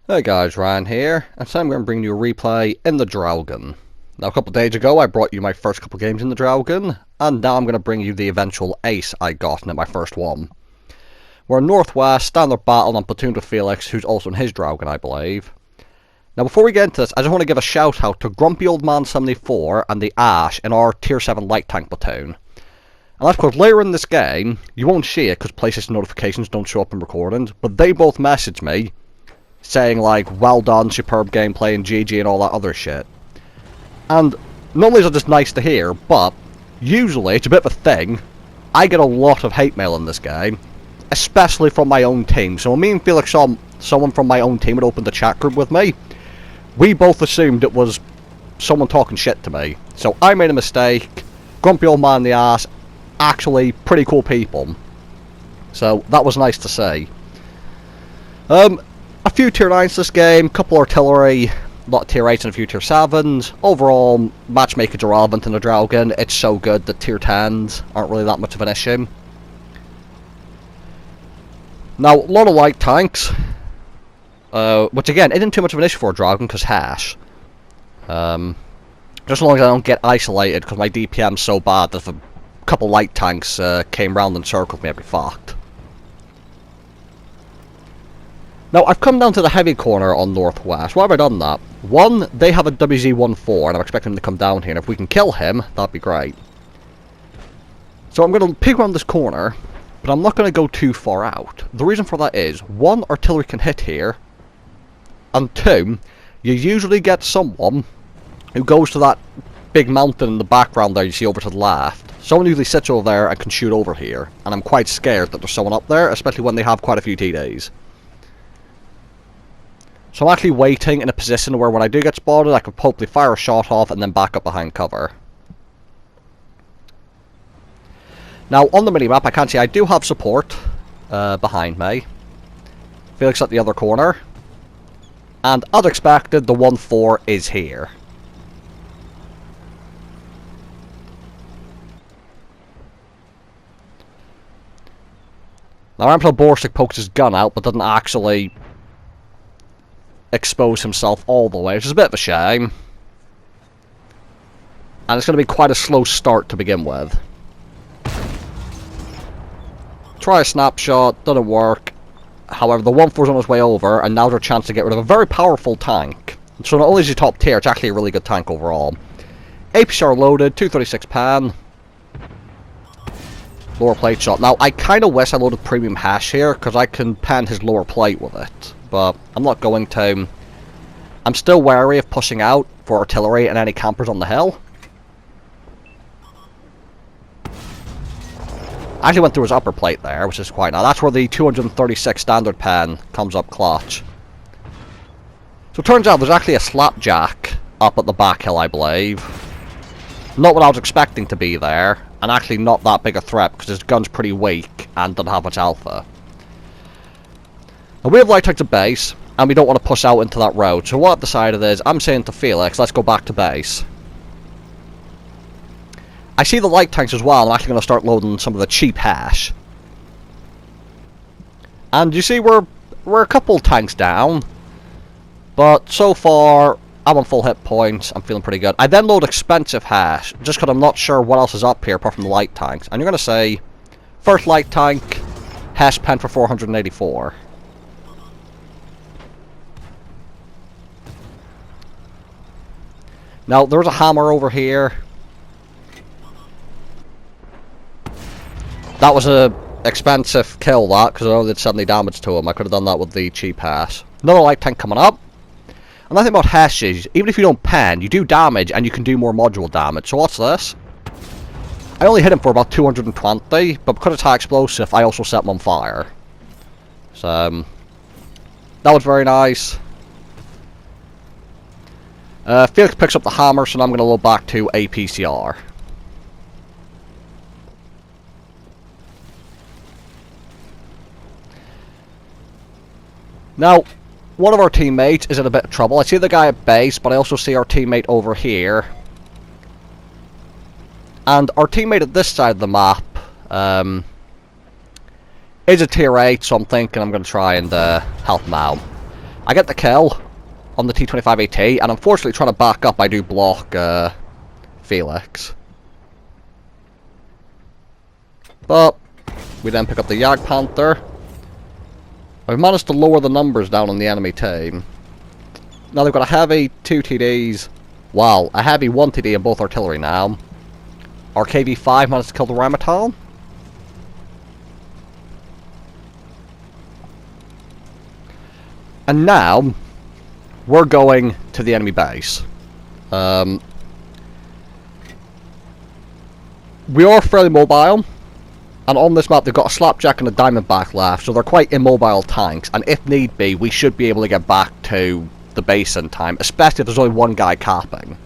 Hey guys, Ryan here, and today I'm going to bring you a replay in the Draugen. Now a couple of days ago I brought you my first couple of games in the Draugen, and now I'm going to bring you the eventual ace I got in my first one. We're in Northwest, standard battle on platoon with Felix, who's also in his Draugen I believe. Now before we get into this, I just want to give a shout out to Grumpy Old Man 74 and the Ash in our tier 7 light tank platoon. And that's because later in this game, you won't see it because PlayStation notifications don't show up in recordings, but they both messaged me saying like, well done, superb gameplay and GG and all that other shit. And normally it's just nice to hear, but usually it's a bit of a thing. I get a lot of hate mail in this game, especially from my own team. So when me and Felix saw someone from my own team had opened the chat group with me, we both assumed it was someone talking shit to me. So I made a mistake. Grumpy Old Man in the ass, actually pretty cool people. So that was nice to see. A few tier 9s this game, couple artillery, a lot of tier 8s and a few tier 7s. Overall, matchmaking's irrelevant in the Draugen. It's so good that tier 10s aren't really that much of an issue. Now, a lot of light tanks, which again isn't too much of an issue for a Draugen because hash. Just as long as I don't get isolated because my DPM's so bad that if a couple light tanks came round and circled me, I'd be fucked. Now, I've come down to the heavy corner on Northwest. Why have I done that? One, they have a WZ-14, and I'm expecting him to come down here, and if we can kill him, that'd be great. So I'm going to peek around this corner, but I'm not going to go too far out. The reason for that is, one, artillery can hit here, and two, you usually get someone who goes to that big mountain in the background there you see over to the left. Someone usually sits over there and can shoot over here, and I'm quite scared that there's someone up there, especially when they have quite a few TDs. So I'm actually waiting in a position where when I do get spotted, I can hopefully fire a shot off and then back up behind cover. Now, on the minimap, I can see I do have support behind me. Felix at the other corner. And as expected, the 1-4 is here. Now, Emperor Borsig pokes his gun out, but doesn't actually expose himself all the way, which is a bit of a shame. And it's going to be quite a slow start to begin with. Try a snapshot, doesn't work. However, the 1-4's on his way over, and now's our chance to get rid of a very powerful tank. So not only is he top tier, it's actually a really good tank overall. APCR loaded, 236 pan. Lower plate shot. Now, I kind of wish I loaded premium hash here, because I can pan his lower plate with it. But I'm not going to. I'm still wary of pushing out for artillery and any campers on the hill. I actually went through his upper plate there, which is quite nice. That's where the 236 standard pen comes up clutch. So it turns out there's actually a slapjack up at the back hill, I believe. Not what I was expecting to be there, and actually not that big a threat because his gun's pretty weak and doesn't have much alpha. Now we have light tanks at base, and we don't want to push out into that road, so what I've decided is, I'm saying to Felix, let's go back to base. I see the light tanks as well, I'm actually going to start loading some of the cheap hash. And you see, we're a couple tanks down, but so far, I'm on full hit points, I'm feeling pretty good. I then load expensive hash, just because I'm not sure what else is up here apart from the light tanks. And you're going to say, first light tank, hash pen for 484. Now, there's a hammer over here. That was a expensive kill, that, because I only did 70 damage to him. I could have done that with the cheap hash. Another light tank coming up. Another thing about hash is, even if you don't pen, you do damage, and you can do more module damage. So what's this? I only hit him for about 220, but because it's high explosive, I also set him on fire. So, that was very nice. Felix picks up the hammer, so now I'm going to load back to APCR. Now, one of our teammates is in a bit of trouble. I see the guy at base, but I also see our teammate over here. And our teammate at this side of the map is a tier 8, so I'm thinking I'm going to try and help him out. I get the kill on the T-25AT, and unfortunately trying to back up I do block Felix. But we then pick up the Jagdpanther. I've managed to lower the numbers down on the enemy team. Now they've got a heavy 2 TDs. Wow, a heavy 1 TD in both artillery now. Our KV-5 managed to kill the Rheinmetall. And now we're going to the enemy base. We are fairly mobile, and on this map they've got a Slapjack and a Diamondback left, so they're quite immobile tanks, and if need be, we should be able to get back to the base in time, especially if there's only one guy capping.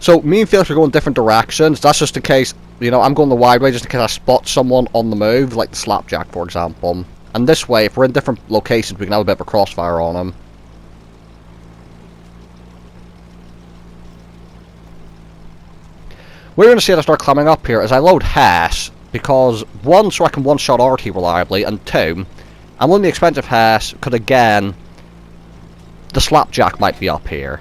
So me and Felix are going different directions. That's just in case, you know, I'm going the wide way just in case I spot someone on the move, like the Slapjack for example. And this way, if we're in different locations, we can have a bit of a crossfire on them. What you're going to see as I start climbing up here is I load Hess, because one, so I can one-shot RT reliably, and two, I'm loading the expensive Hess, because again, the Slapjack might be up here.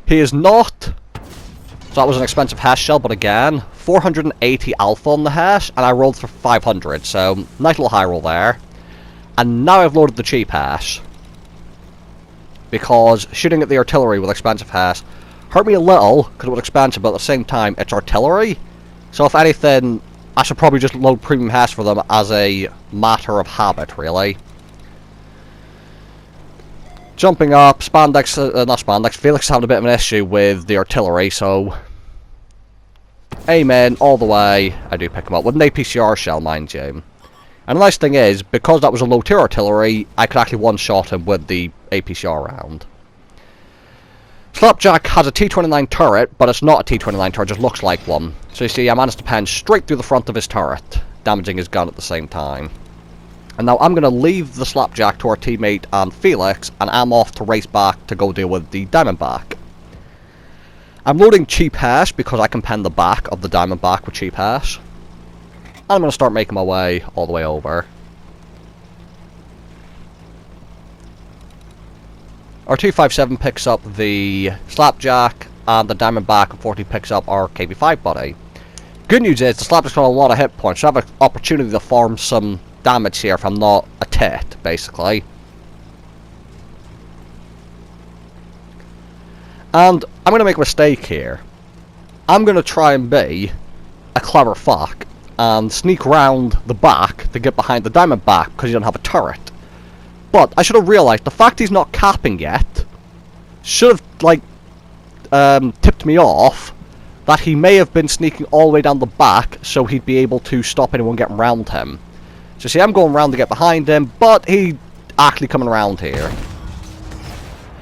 He is not, so that was an expensive Hess shell, but again, 480 alpha on the Hess, and I rolled for 500, so nice little high roll there. And now I've loaded the cheap Hess, because shooting at the artillery with expensive Hess hurt me a little, because it was expensive, but at the same time, it's artillery. So if anything, I should probably just load premium Hess for them as a matter of habit, really. Jumping up, not Spandex, Felix is having a bit of an issue with the artillery, so aim in all the way. I do pick him up with an APCR shell, mind you. And the nice thing is, because that was a low tier artillery, I could actually one-shot him with the APCR round. Slapjack has a T-29 turret, but it's not a T-29 turret, it just looks like one. So you see, I managed to pen straight through the front of his turret, damaging his gun at the same time. And now I'm going to leave the Slapjack to our teammate and Felix, and I'm off to race back to go deal with the Diamondback. I'm loading cheap Hess because I can pen the back of the Diamondback with cheap Hess. And I'm going to start making my way all the way over. Our 257 picks up the Slapjack, and the Diamondback unfortunately picks up our KV-5 buddy. Good news is, the Slapjack's got a lot of hit points, so I have an opportunity to farm some damage here if I'm not a tit, basically. And I'm going to make a mistake here. I'm going to try and be a clever fuck and sneak round the back to get behind the Diamondback because he doesn't have a turret. But I should have realised the fact he's not capping yet should have, like, tipped me off that he may have been sneaking all the way down the back so he'd be able to stop anyone getting round him. So see, I'm going around to get behind him, but he actually coming around here.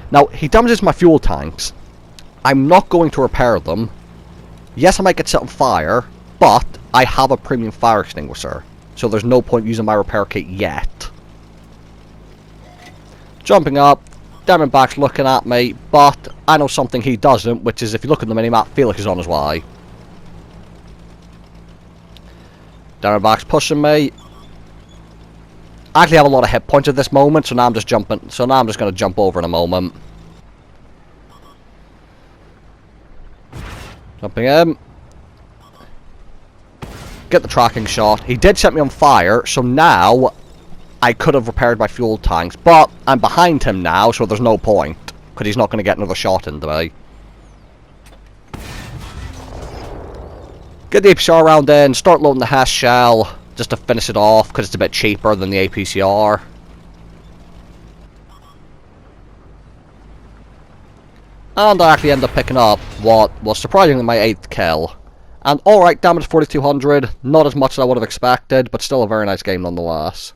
Now, he damages my fuel tanks. I'm not going to repair them. Yes, I might get set on fire, but I have a premium fire extinguisher, so there's no point using my repair kit yet. Jumping up, Diamondback's looking at me, but I know something he doesn't, which is if you look at the minimap, Felix is on his way. Diamondback's pushing me. I actually have a lot of hit points at this moment, so now I'm just jumping. So now I'm just going to jump over in a moment. Jumping in. Get the tracking shot. He did set me on fire, so now I could have repaired my fuel tanks, but I'm behind him now, so there's no point, because he's not going to get another shot into me. Get the APCR round in, start loading the Hess shell, just to finish it off, because it's a bit cheaper than the APCR. And I actually end up picking up what was surprisingly my 8th kill. And alright, damage 4200, not as much as I would have expected, but still a very nice game nonetheless.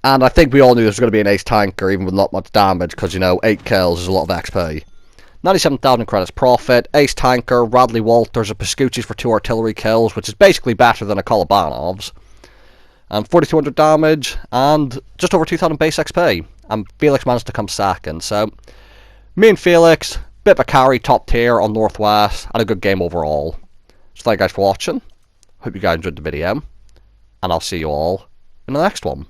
And I think we all knew this was going to be an ace tanker, even with not much damage, because, you know, 8 kills is a lot of XP. 97,000 credits profit, ace tanker, Radley Walters, and Pascucci's for 2 artillery kills, which is basically better than a Kolobanov's. And 4,200 damage, and just over 2,000 base XP. And Felix managed to come second, so me and Felix, bit of a carry, top tier on Northwest, and a good game overall. So thank you guys for watching. Hope you guys enjoyed the video. And I'll see you all in the next one.